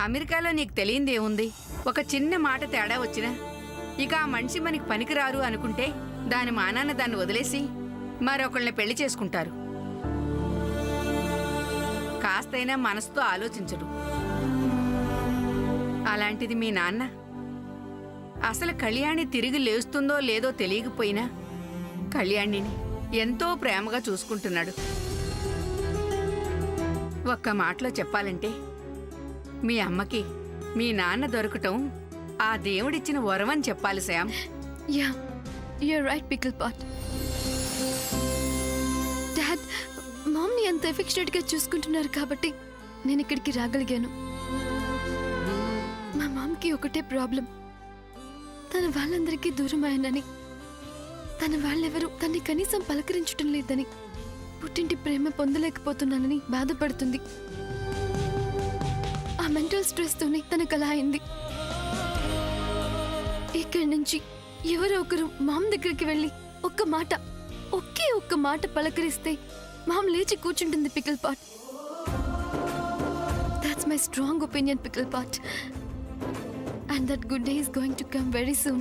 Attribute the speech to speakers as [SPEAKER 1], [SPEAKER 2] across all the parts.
[SPEAKER 1] అమెరికాలో నీకు తెలియందేముంది? ఒక చిన్న మాట తేడా వచ్చినా ఇక ఆ మనిషి మనకి పనికిరారు అనుకుంటే దాని మానాన్న దాన్ని వదిలేసి మరొకళ్ళని పెళ్లి చేసుకుంటారు. కాస్తైనా మనసుతో ఆలోచించడు. అలాంటిది మీ నాన్న అసలు కళ్యాణి తిరిగి లేస్తుందో లేదో తెలియకపోయినా కళ్యాణిని ఎంతో ప్రేమగా చూసుకుంటున్నాడు. ఒక్క మాటలో చెప్పాలంటే మీ అమ్మకి మీ నాన్న దొరకటం ఆ దేవుడిచ్చిన వరం అని చెప్పాలి Sam.
[SPEAKER 2] Yeah you're right pickle pot. Dad మామ్ని అంత ఎఫెక్షనేట్ గా చూసుకుంటున్నారు కాబట్టి నేను ఇక్కడికి రాగలిగాను. మా మామ్కి ఒకటే ప్రాబ్లం, తన వాళ్ళందరికీ దూరం అయ్యానని, తన వాళ్ళెవరూ తన్ని కనీసం పలకరించడం లేదని, పుట్టింటి ప్రేమ పొందలేకపోతున్నానని బాధపడుతుంది. ఆ మెంటల్ స్ట్రెస్ తోనే తనకు అలా అయింది. ఇక్కడి నుంచి ఎవరో ఒకరు మామ్ దగ్గరికి వెళ్ళి ఒకే ఒక్క మాట పలకరిస్తే మామ్ లేచి కూర్చుంటుంది pickle pot. That's my strong opinion pickle pot. And that good day is going to come very soon.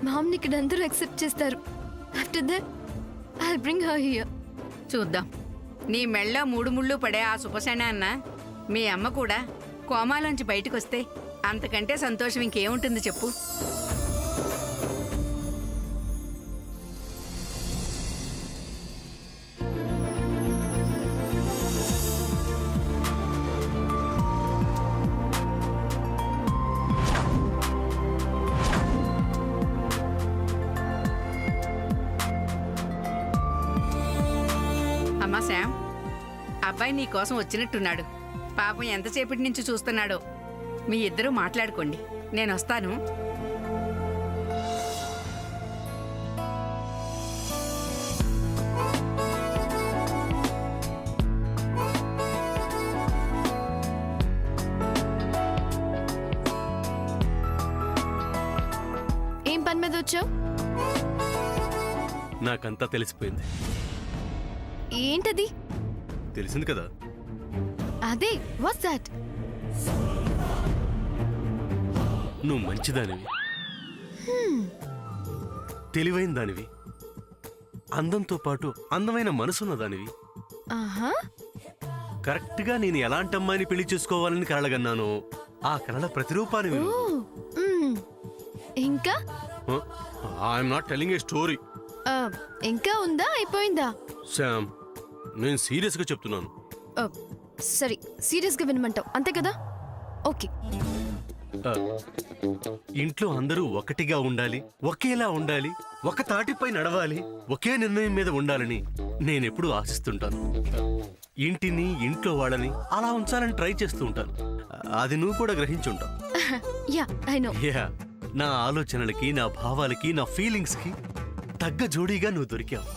[SPEAKER 2] Mom ని ఇక్కడ అందరూ యాక్సెప్ట్ చేస్తారు. After that, I'll bring her here.
[SPEAKER 1] చూద్దాం. నీ మెళ్ళ 3 ముళ్ళు పడే ఆ సుపసేన అన్న మీ అమ్మ కూడా కోమాలోంచి బయటకొస్తే అంతకంటే సంతోషం ఇంకేముంటుంది చెప్పు. అమ్మా శామ్, అబ్బాయి నీ కోసం వచ్చినట్టున్నాడు. పాపం ఎంతసేపటి నుంచి చూస్తున్నాడో. మీ ఇద్దరూ మాట్లాడుకోండి, నేను వస్తాను.
[SPEAKER 2] ఏం పని మీద వచ్చావు?
[SPEAKER 3] నాకంతా తెలిసిపోయింది.
[SPEAKER 2] ఏంటది?
[SPEAKER 3] తెలిసింది కదా.
[SPEAKER 2] అదే వాట్స్ దట్?
[SPEAKER 3] నువ్వు మంచిదానివి, తెలివైన దానివి, అందంతో పాటు అందమైన మనసున్న దానివి.
[SPEAKER 2] ఆహా,
[SPEAKER 3] కరెక్ట్ గా నేను ఎలాంటి అమ్మాయిని పెళ్లి చేసుకోవాలని కలగన్నానో ఆ కళల ప్రతిరూపాన్ని.
[SPEAKER 2] ఓ, ఇంకా
[SPEAKER 3] I'm not telling A story.
[SPEAKER 2] ఇంకా ఉందా, అయిపోయిందా?
[SPEAKER 3] శామ్, నేను సీరియస్ గా చెప్తున్నాను.
[SPEAKER 2] సరే, సీరియస్ గా వినమంటావు అంతే కదా? ఓకే.
[SPEAKER 3] ఇంట్లో అందరూ ఒకటిగా ఉండాలి, ఒకేలా ఉండాలి, ఒక తాటిపై నడవాలి, ఒకే నిర్ణయం మీద ఉండాలని నేనెప్పుడు ఆశిస్తుంటాను. ఇంటిని, ఇంట్లో వాళ్ళని అలా ఉంచాలని ట్రై చేస్తూ ఉంటాను. అది నువ్వు కూడా గ్రహించుంటావు.
[SPEAKER 2] Yeah, I know.
[SPEAKER 3] యా, నా ఆలోచనలకి, నా భావాలకి, నా ఫీలింగ్స్ కి తగ్గ జోడీగా నువ్వు దొరికావు.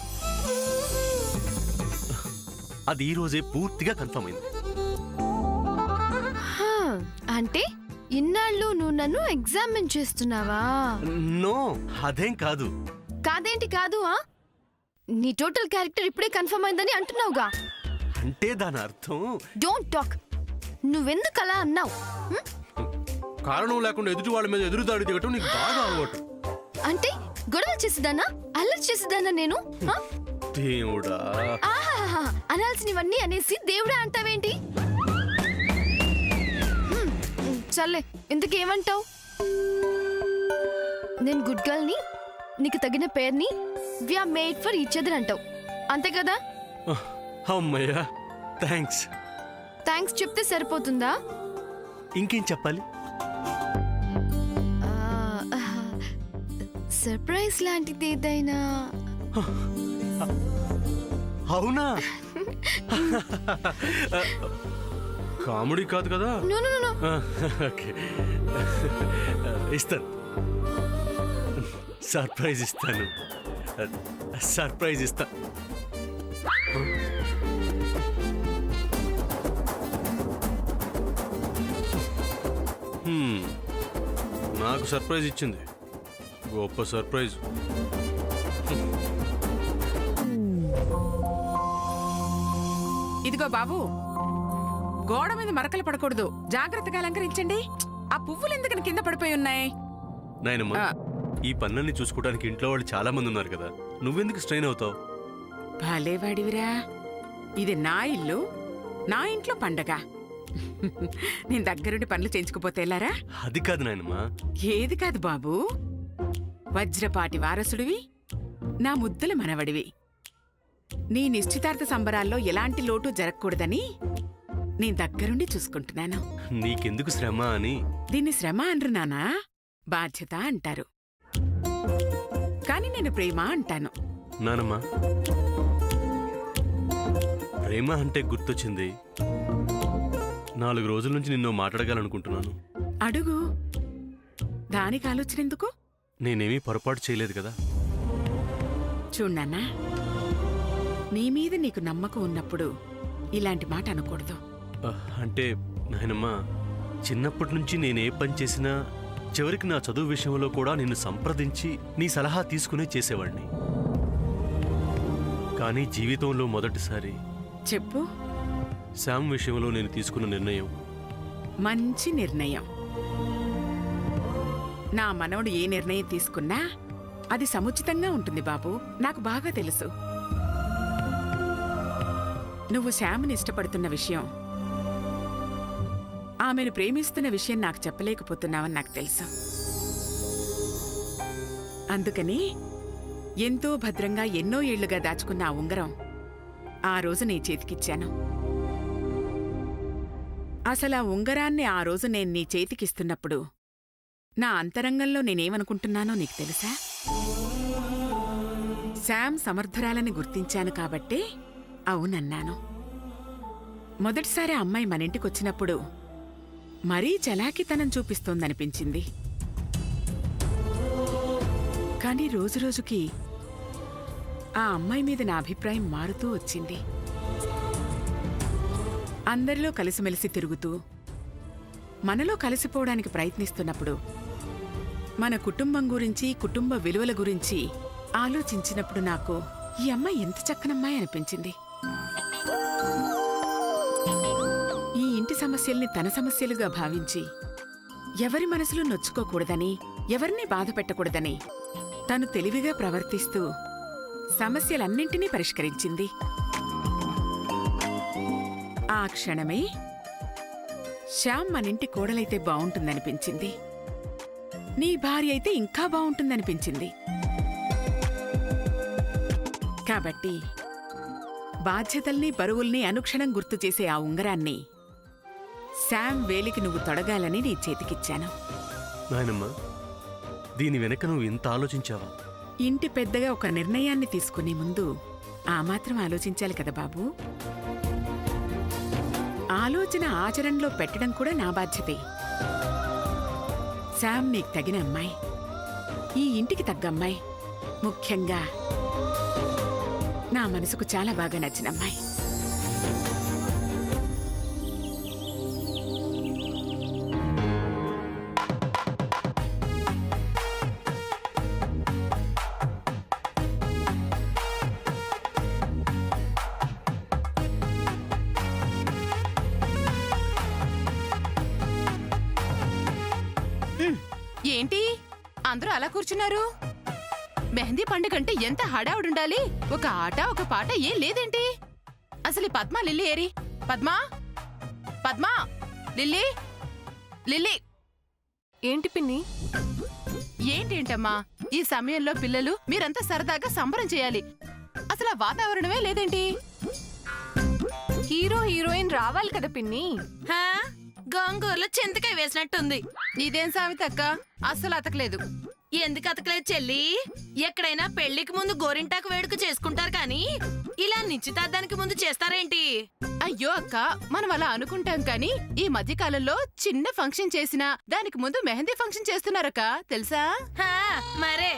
[SPEAKER 3] అది ఈ రోజే పూర్తిగా కన్ఫర్మ్ అయింది.
[SPEAKER 2] అంటే ఇన్నాళ్ళు నువ్వు నన్ను ఎగ్జామిన్ చేస్తున్నావా?
[SPEAKER 3] నో, అదేం కాదు.
[SPEAKER 2] కాదేంటి కాదు? నీ టోటల్ క్యారెక్టర్ ఇప్పుడే కన్ఫర్మ్ అయిందని అంటున్నావుగా.
[SPEAKER 3] అంటే దాని అర్థం.
[SPEAKER 2] Don't talk. నువ్వెందుకు అలా అన్నావు?
[SPEAKER 3] కారణం లేకుండా ఎదుటి వాళ్ళ మీద ఎదురుదాడి దిగటం నీకు బాగా అలవాటు.
[SPEAKER 2] అంటే గొడవ చేసేదానా, అల్లరి చేసేదానా నేను?
[SPEAKER 3] దేవుడా,
[SPEAKER 2] అనాల్సినవన్నీ అనేసి దేవుడా అంటావేంటి? చల్లే, ఇందుకేమంటావు? నేను గుడ్ గర్ల్ ని, నీకు తగిన పేరుని, we are made for each other అంటావు అంతే కదా?
[SPEAKER 3] అమ్మయ్యా, థ్యాంక్స్.
[SPEAKER 2] థ్యాంక్స్ చెప్తే సరిపోతుందా?
[SPEAKER 3] ఇంకేం చెప్పాలి?
[SPEAKER 2] సర్ప్రైజ్ లాంటిది ఏదైనా?
[SPEAKER 3] అవునా? కామెడీ కాదు కదా? ఓకే, ఇస్తాను. సర్ప్రైజ్ ఇస్తాను. సర్ప్రైజ్ ఇస్తా. నాకు సర్ప్రైజ్ ఇచ్చింది, గొప్ప సర్ప్రైజ్.
[SPEAKER 1] ఇదిగో బాబు,
[SPEAKER 4] గోడ మీద మరకలు పడకూడదు. జాగ్రత్తగా అలంకరించండి. ఆ పువ్వులు ఎందుకని కింద పడిపోయి ఉన్నాయి?
[SPEAKER 3] నాయనమ్మ,
[SPEAKER 4] ఆ.
[SPEAKER 3] ఈ పనులన్నీ చూసుకోవడానికి ఇంట్లో వాళ్ళు చాలా మంది ఉన్నారు కదా, నువ్వెందుకు స్ట్రెయిన్ అవుతావు?
[SPEAKER 4] భలేవాడివిరా. ఇది నా ఇల్లు, నా ఇంట్లో పండగ. నేను దగ్గరుండి పనులు చేయించుకుపోతే వెళ్ళారా?
[SPEAKER 3] అది కాదు నాయనమ్మ.
[SPEAKER 4] ఏది కాదు బాబూ, వజ్రపాటి వారసుడివి, నా ముద్దుల మనవడివి. నీ నిశ్చితార్థ సంబరాల్లో ఎలాంటి లోటు జరగకూడదని నేను దగ్గరుండి చూసుకుంటున్నాను.
[SPEAKER 3] నీకెందుకు శ్రమ అని.
[SPEAKER 4] దీన్ని శ్రమ అనరు నానా, బాధ్యత అంటారు. కాని నేను ప్రేమ అంటాను.
[SPEAKER 3] నానమ్మ, ప్రేమ అంటే గుర్తొచ్చింది. 4 రోజుల నుంచి నిన్ను మాట్లాడగాలనుకుంటున్నాను.
[SPEAKER 4] అడుగు. దానికి ఆలోచన ఎందుకు?
[SPEAKER 3] నేనేమీ పొరపాటు చేయలేదు కదా.
[SPEAKER 4] చూడన్నా, నీ మీద నీకు నమ్మకం ఉన్నప్పుడు ఇలాంటి మాట అనకూడదు.
[SPEAKER 3] అంటే నాయనమ్మ, చిన్నప్పటి నుంచి నేనే పని చేసినా చివరికి నా చదువు విషయంలో కూడా నిన్ను సంప్రదించి నీ సలహా తీసుకునే చేసేవాడిని. కానీ జీవితంలో మొదటిసారి
[SPEAKER 4] చెప్పు.
[SPEAKER 3] శామ్ విషయంలో నేను తీసుకున్న నిర్ణయం
[SPEAKER 4] మంచి నిర్ణయం. నా మనవడు ఏ నిర్ణయం తీసుకున్నా అది సముచితంగా ఉంటుంది బాబు. నాకు బాగా తెలుసు. నువ్వు శ్యామ్ని ఇష్టపడుతున్న విషయం, ఆమెను ప్రేమిస్తున్న విషయం నాకు చెప్పలేకపోతున్నావని నాకు తెలుసు. అందుకని ఎంతో భద్రంగా ఎన్నో ఏళ్లుగా దాచుకున్న ఆ ఉంగరం ఆ రోజు నీ చేతికిచ్చాను. అసలు ఆ ఉంగరాన్ని ఆ రోజు నేను నీ చేతికిస్తున్నప్పుడు నా అంతరంగంలో నేనేమనుకుంటున్నానో నీకు తెలుసా? శామ్ సమర్థురాలని గుర్తించాను కాబట్టే అవునన్నాను. మొదటిసారి ఆ అమ్మాయి మనింటికొచ్చినప్పుడు మరీ చలాకితనం చూపిస్తోందనిపించింది. కానీ రోజురోజుకి ఆ అమ్మాయి మీద నా అభిప్రాయం మారుతూ వచ్చింది. అందరిలో కలిసిమెలిసి తిరుగుతూ మనలో కలిసిపోవడానికి ప్రయత్నిస్తున్నప్పుడు, మన కుటుంబం గురించి, కుటుంబ విలువల గురించి ఆలోచించినప్పుడు నాకు ఈ అమ్మాయి ఎంత చక్కనమ్మాయి అనిపించింది. ఈ ఇంటి సమస్యల్ని తన సమస్యలుగా భావించి ఎవరి మనసులో నొచ్చుకోకూడదని, ఎవరిని బాధ పెట్టకూడదని తను తెలివిగా ప్రవర్తిస్తూ సమస్యలన్నింటినీ పరిష్కరించింది. ఆ క్షణమే శ్యామ్ మనింటి కోడలైతే బావుంటుందనిపించింది. నీ భార్య అయితే ఇంకా బావుంటుందనిపించింది. కాబట్టి బాధ్యతల్ని, బరువుల్ని అనుక్షణం గుర్తు చేసే ఆ ఉంగరాన్ని శామ్ వేలికి నువ్వు తొడగాలని నీ చేతికిచ్చాను.
[SPEAKER 3] నాయనమ్మ, దీని వెనక నువ్వు ఇంత ఆలోచించావా?
[SPEAKER 4] ఇంటి పెద్దగా ఒక నిర్ణయాన్ని తీసుకునే ముందు ఆ మాత్రం ఆలోచించాలి కదా బాబూ. ఆలోచన ఆచరణలో పెట్టడం కూడా నా బాధ్యతే. శామ్ నీకు తగిన అమ్మాయి, ఈ ఇంటికి తగ్గ అమ్మాయి, ముఖ్యంగా నా మనసుకు చాలా బాగా నచ్చిన అమ్మాయి.
[SPEAKER 1] ఏంటి అందరూ అలా కూర్చున్నారు? మెహందీ పండుగంటే ఎంత హడావుడుండాలి. ఒక ఆట, ఒక పాట ఏం లేదేంటి? అసలు ఈ పద్మా, లిల్లీ ఏరి? Padma, Padma, lily, lily.
[SPEAKER 2] ఏంటి పిన్ని?
[SPEAKER 1] ఏంటేంటమ్మా ఈ సమయంలో పిల్లలు మీరంతా సరదాగా సంబరం చేయాలి. అసలు ఆ వాతావరణమే లేదేంటి?
[SPEAKER 2] హీరో హీరోయిన్ రావాలి కదా పిన్ని.
[SPEAKER 5] గోంగూరలో చింతకాయ వేసినట్టుంది.
[SPEAKER 1] ఇదేం సామెతక్క? అస్సలు అతకలేదు.
[SPEAKER 5] ఎందుకు అతకలేదు చెల్లి? ఎక్కడైనా పెళ్లికి ముందు గోరింటాకు వేడుక చేసుకుంటారు కానీ ఇలా నిశ్చితార్థానికి ముందు చేస్తారేంటి?
[SPEAKER 1] అయ్యో అక్క, మనం అలా అనుకుంటాం కానీ ఈ మధ్య కాలంలో చిన్న ఫంక్షన్ చేసినా దానికి ముందు మెహందీ ఫంక్షన్ చేస్తున్నారక్క, తెలుసా?
[SPEAKER 5] హా, మరే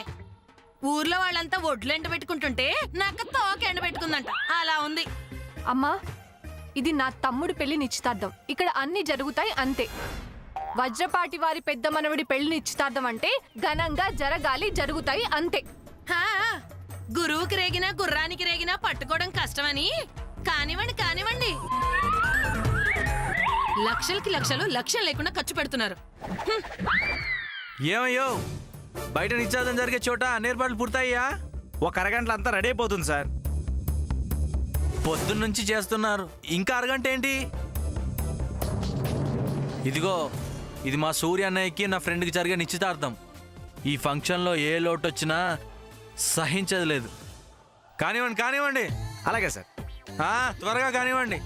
[SPEAKER 5] ఊర్లో వాళ్ళంతా ఒడ్లు ఎండ పెట్టుకుంటుంటే నాకు తోక ఎండ పెట్టుకుందంట. అలా ఉంది.
[SPEAKER 2] అమ్మా, ఇది నా తమ్ముడు పెళ్లి నిశ్చితార్థం. ఇక్కడ అన్ని జరుగుతాయి అంతే. వజ్రపాటి వారి పెద్ద మనవడి పెళ్లి నిశ్చితార్థం అంటే ఘనంగా జరగాలి, జరుగుతాయి అంతే.
[SPEAKER 5] హా, గురువుకి రేగినా గుర్రానికి రేగినా పట్టుకోవడం కష్టమని కానివ్వండి కానివ్వండి. లక్షలకి లక్షలు లక్ష్యం లేకుండా ఖర్చు పెడుతున్నారు.
[SPEAKER 6] ఏమయ్యో బయట నిశ్చాదం జరిగే చోట ఏర్పాట్లు పూర్తయ్యా?
[SPEAKER 7] ఒక అరగంటలో అంతా రెడీ అయిపోతుంది సార్.
[SPEAKER 6] పొద్దున్నుంచి చేస్తున్నారు, ఇంకా అరగంట ఏంటి? ఇదిగో ఇది మా సూర్య అన్నయ్యకి నా ఫ్రెండ్కి జరిగే నిశ్చితార్థం. ఈ ఫంక్షన్లో ఏ లోటు వచ్చినా సహించదు లేదు. కానివ్వండి కానివ్వండి.
[SPEAKER 7] అలాగే సార్.
[SPEAKER 6] త్వరగా కానివ్వండి.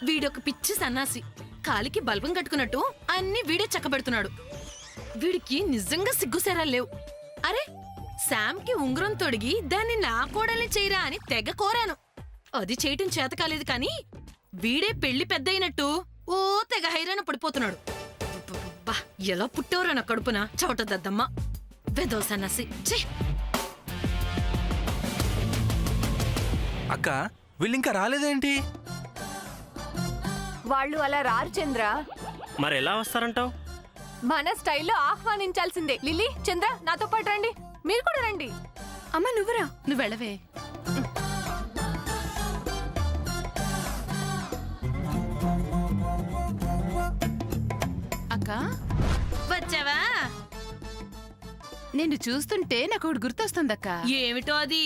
[SPEAKER 5] వీడొక పిచ్చి సన్నాసి, కాలికి బల్బం కట్టుకున్నట్టు అన్ని వీడే చక్కబెడుతున్నాడు. వీడికి నిజంగా సిగ్గుసేరాలు లేవు. అరే శామ్కి ఉంగరం తొడిగి దాన్ని నా కోడల్ని చేయరా అని తెగ కోరాను. అది చేయటం చేత కాలేదు కానీ వీడే పెళ్లి పెద్దయినట్టు ఓ తెగ హైరాణ పడిపోతున్నాడు. అబ్బబ్బబ్బా, ఎలా పుట్టేవరా నా కడుపున చవట దద్దమ్మ వెదో సన్నాసి. ఛీ!
[SPEAKER 6] అక్క వీళ్ళు ఇంకా రాలేదేంటి?
[SPEAKER 8] వాళ్ళు అలా రారు చంద్ర.
[SPEAKER 9] మరి ఎలా వస్తారంటావు?
[SPEAKER 8] మన స్టైల్లో ఆహ్వానించాల్సిందే. లిల్లీ, చంద్ర నాతో పాటు రండి. మీరు కూడా రండి.
[SPEAKER 2] అమ్మ నువ్వురా.
[SPEAKER 1] నువ్వు వెళ్ళవే. అక్క
[SPEAKER 5] వచ్చావా?
[SPEAKER 1] నిన్ను చూస్తుంటే నాకు ఒకటి గుర్తొస్తుందక్క.
[SPEAKER 5] ఏమిటో అది?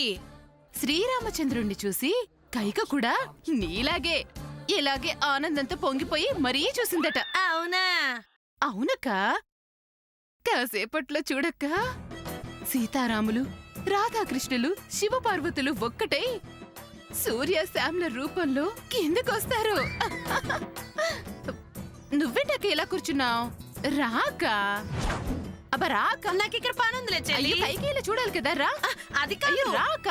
[SPEAKER 1] శ్రీరామచంద్రుణ్ణి చూసి కైక కూడా నీలాగే ఇలాగే ఆనందంతో పొంగిపోయి మరీ చూసిందట.
[SPEAKER 5] అవునా?
[SPEAKER 1] అవునక్క. కాసేపట్లో చూడక్క, సీతారాములు, రాధాకృష్ణులు, శివపార్వతులు ఒక్కటై సూర్య శామ్ల రూపంలో కిందకొస్తారు. నువ్వేంటక్క ఇలా కూర్చున్నావు? రాక అబ్బా రాక.
[SPEAKER 5] నాకు ఇక్కడ పని ఉందిలే చెల్లి.
[SPEAKER 1] పైకి ఇలా చూడాలి కదా. రా.
[SPEAKER 5] అది కాదు.
[SPEAKER 1] రాక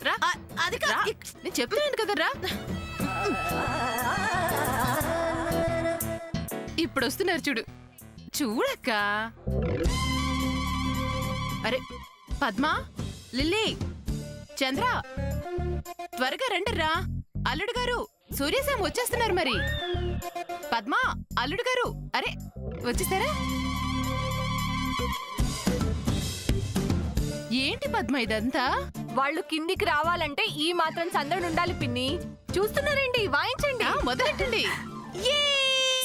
[SPEAKER 1] రా.
[SPEAKER 5] అది కాదు.
[SPEAKER 1] నేను చెప్తున్నాను కదా. రా. ఇప్పుడు వస్తున్నారు చూడు. చూడక్క. అరే పద్మా, లిల్లీ, చంద్ర త్వరగా రండిరా. అల్లుడు గారు, సూర్యశామ్ వచ్చేస్తున్నారు. మరి పద్మా, అల్లుడు గారు, అరే వచ్చేసారా? ఏంటి పద్మ ఇదంతా?
[SPEAKER 8] వాళ్ళు కిందికి రావాలంటే ఈ మాత్రం సందడి ఉండాలి పిన్ని. చూస్తున్నారండి, వాయించండి.
[SPEAKER 1] మొదలెట్టండి.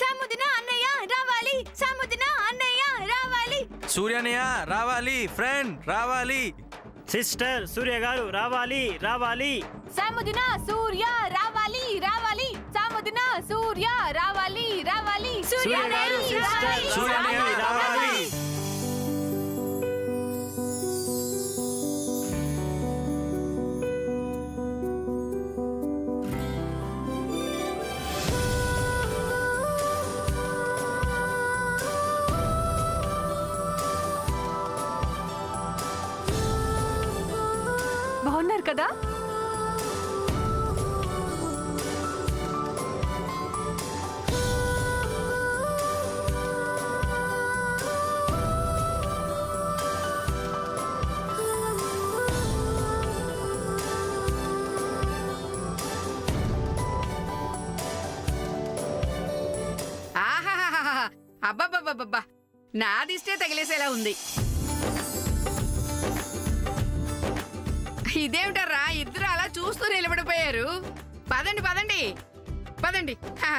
[SPEAKER 8] సాముదిన అన్నయ్య రావాలి, సాముదిన అన్నయ్య రావాలి.
[SPEAKER 6] సూర్యనయ్య రావాలి, ఫ్రెండ్ రావాలి.
[SPEAKER 9] సిస్టర్ సూర్య గారు రావాలి రావాలి.
[SPEAKER 8] సాముదిన సూర్య రావాలి రావాలి. సాముదిన సూర్య రావాలి రావాలి.
[SPEAKER 9] సూర్య గారు, సిస్టర్
[SPEAKER 6] సూర్యనయ్య రావాలి.
[SPEAKER 8] బాగున్నారు కదా?
[SPEAKER 4] ఆహాహాహా, అబ్బబ్బబ్బబ్బబ్బా, నా దిష్టే తగిలేసేలా ఉంది. ఇదేమిటర్రా, ఇద్దరు అలా చూస్తూ నిలబడిపోయారు. పదండి పదండి పదండి,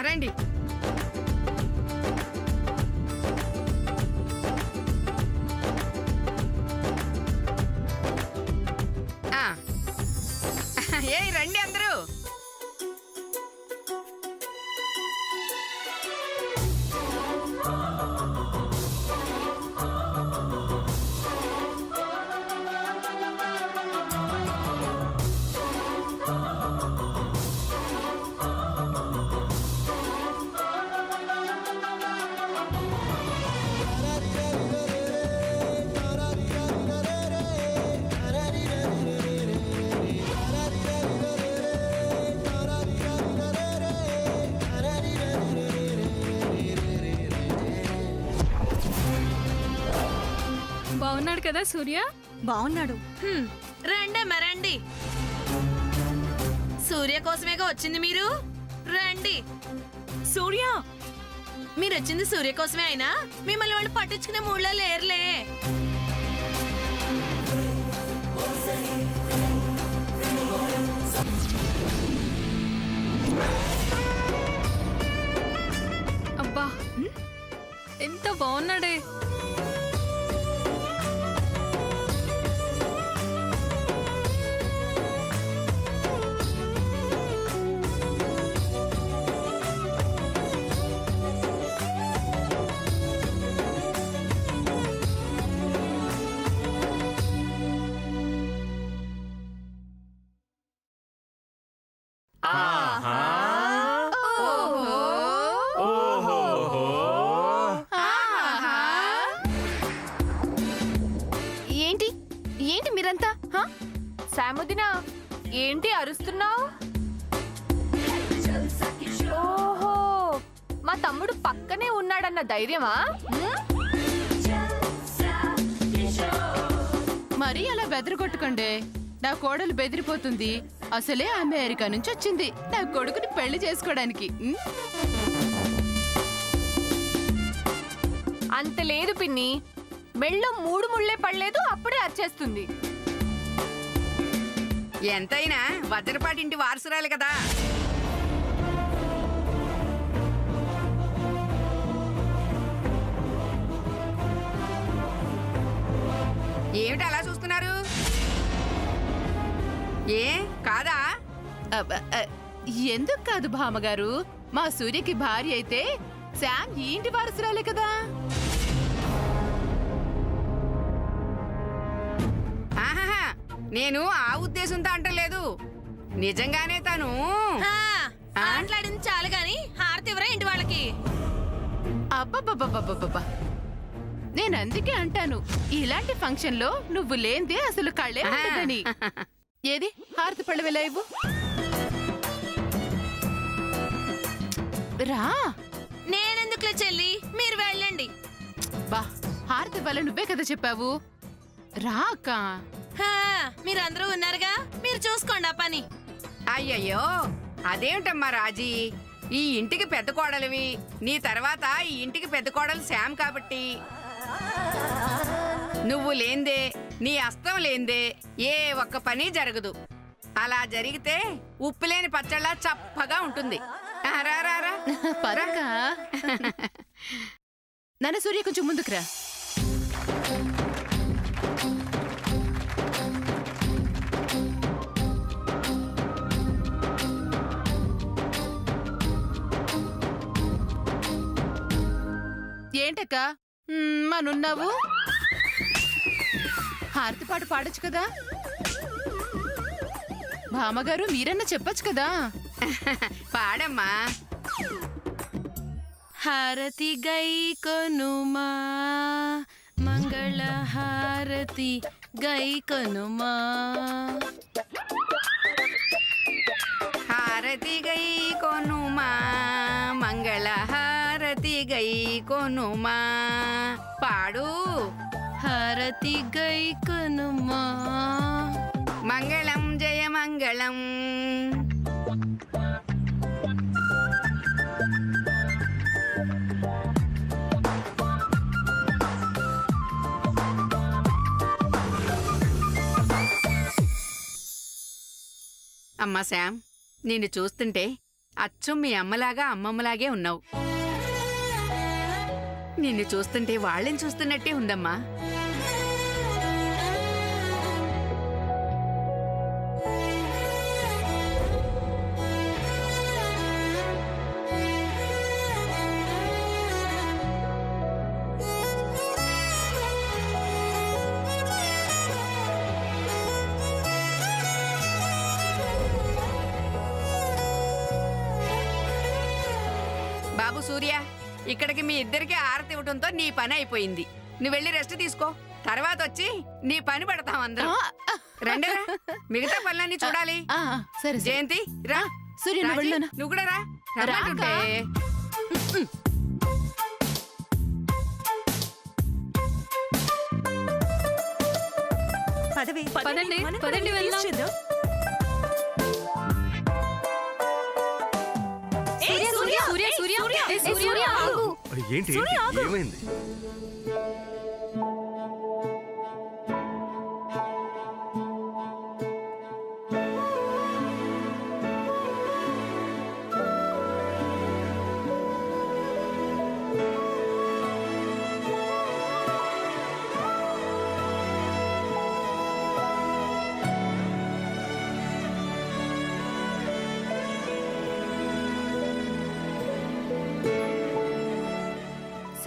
[SPEAKER 4] రండి. ఏ రండి అందరూ.
[SPEAKER 2] బాగున్నాడు కదా సూర్య?
[SPEAKER 8] బాగున్నాడు.
[SPEAKER 5] రండమ్మా రండి. సూర్య కోసమేగా వచ్చింది మీరు. రండి. సూర్య, మీరు వచ్చింది సూర్య కోసమే అయినా మిమ్మల్ని వాళ్ళు పట్టించుకునే మూడ్లో లేరులే. ఎంత బాగున్నాడే.
[SPEAKER 2] ఏంటి ఏంటి మీరంతా హా?
[SPEAKER 8] శాముదినా ఏంటి అరుస్తున్నావు? ఓహో, మా తమ్ముడు పక్కనే ఉన్నాడన్న ధైర్యమా?
[SPEAKER 1] మరీ అలా బెదరగొట్టుకోండి. నా కోడలు బెదిరిపోతుంది. అసలే అమెరికా నుంచి వచ్చింది నా కొడుకుని పెళ్లి చేసుకోవడానికి.
[SPEAKER 8] అంత లేదు పిన్ని, మెళ్ళో 3 ముళ్ళే పడలేదు అప్పుడే అరిచేస్తుంది.
[SPEAKER 4] ఎంతైనా వజ్రపాటింటి వారసురాలు కదా. ఏమిటి అలా చూస్తున్నారు? ఏ కాదా?
[SPEAKER 1] అబ్బ, ఎందుకు కాదు భామగారు, మా సూర్యకి భార్య అయితే శామ్ ఈ ఇంటి వారసురాలే కదా.
[SPEAKER 4] ఆహాహా, నేను ఆ ఉద్దేశంతో అంటలేదు. నిజంగానే తను
[SPEAKER 5] మాట్లాడింది చాలు గాని హారతివరా ఇంటి వాళ్ళకి.
[SPEAKER 1] అబ్బబ్బబ్బబ్బబ్బబ్బా, నేను అందుకే అంటాను ఇలాంటి ఫంక్షన్ లో నువ్వు లేందే అసలు కళ్ళే ఉండదని. ఏది హారతి పళ్ళు వెళ్ళా ఇవ్వు. రా.
[SPEAKER 5] నేనెందుకులే చెల్లి, మీరు వెళ్ళండి.
[SPEAKER 1] బా, హారతి వల్ల నువ్వే కదా చెప్పావు. రా అక్క.
[SPEAKER 5] మీరందరూ ఉన్నారుగా, మీరు చూసుకోండి ఆ పని.
[SPEAKER 4] అయ్యయ్యో, అదేమిటమ్మా రాజీ, ఈ ఇంటికి పెద్ద కోడలివి. నీ తర్వాత ఈ ఇంటికి పెద్ద కోడలు శామ్ కాబట్టి నువ్వు లేందే, నీ అస్తం లేందే ఏ ఒక్క పని జరగదు. అలా జరిగితే ఉప్పులేని పచ్చళ్ళ చప్పగా ఉంటుంది. రా రా రా.
[SPEAKER 1] పదక్క. నాన్న సూర్య కొంచెం ముందుకురా. ఏంటక్క మనున్నావు? హారతి పాట పాడొచ్చు కదా. భామగారు మీరన్నా చెప్పొచ్చు కదా.
[SPEAKER 4] పాడమ్మా.
[SPEAKER 5] హారతి గై కొనుమా, మంగళ హారతి గై కొనుమా.
[SPEAKER 4] హారతి గై కొనుమా, మంగళ హారతి గై కొనుమా. పాడు.
[SPEAKER 5] హారతి గై కొనుమా,
[SPEAKER 4] మంగళం జయ మంగళం. అమ్మా శామ్, నిన్ను చూస్తుంటే అచ్చం మీ అమ్మలాగా అమ్మమ్మలాగే ఉన్నావు. నిన్ను చూస్తుంటే వాళ్ళని చూస్తున్నట్టే ఉందమ్మా. బాబు సూర్య, ఇక్కడికి మీ ఇద్దరికి ఆరతి ఇవ్వటంతో నీ పని అయిపోయింది. నువ్వు వెళ్ళి రెస్ట్ తీసుకో, తర్వాత వచ్చి నీ పని పడతాం అందరం. రండిరా, మిగతా పనులన్నీ చూడాలి.
[SPEAKER 1] సరే సరే.
[SPEAKER 4] జయంతి రా.
[SPEAKER 1] సూర్య నువ్వు
[SPEAKER 4] రాజీ,
[SPEAKER 1] వెళ్ళునా?
[SPEAKER 4] నువ్వు కూడా రా. రమ్మంటుంటే.
[SPEAKER 5] పదండి పదండి వెళ్దాం. సూర్య సూర్య సూర్య సూర్య ఆగు.
[SPEAKER 3] ఏంటి ఏమైంది?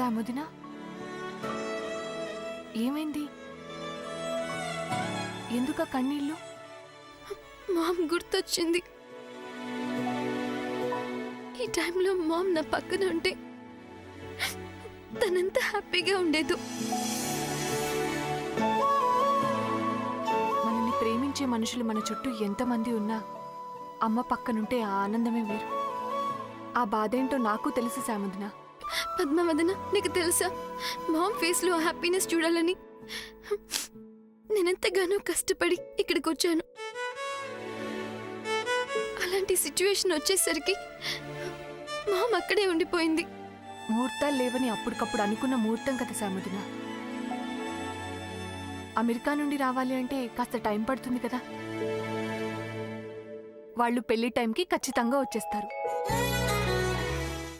[SPEAKER 8] సాముదిన ఏమైంది? ఎందుక కన్నీళ్ళు?
[SPEAKER 2] మామ్ గుర్తొచ్చింది. ఈ టైంలో మామ్ నా పక్కన ఉంటే తనంత హ్యాపీగా ఉండేదు.
[SPEAKER 8] మనల్ని ప్రేమించే మనుషులు మన చుట్టూ ఎంతమంది ఉన్నా అమ్మ పక్కనుంటే ఆ ఆనందమే వేరు. ఆ బాధేంటో నాకు తెలుసు సాముదిన.
[SPEAKER 2] పద్మవదన, నీకు తెలుసా మామ్ ఫేస్ లో హ్యాపీనెస్ చూడాలని నేనెంతగానో కష్టపడి ఇక్కడికి వచ్చాను. అలాంటి సిచ్యువేషన్ వచ్చేసరికి మామ్ అక్కడే ఉండిపోయింది.
[SPEAKER 8] ముహూర్తాలు లేవని అప్పటికప్పుడు అనుకున్న ముహూర్తం కదా సాముదిన. అమెరికా నుండి రావాలి అంటే కాస్త టైం పడుతుంది కదా. వాళ్ళు పెళ్లి టైంకి ఖచ్చితంగా వచ్చేస్తారు.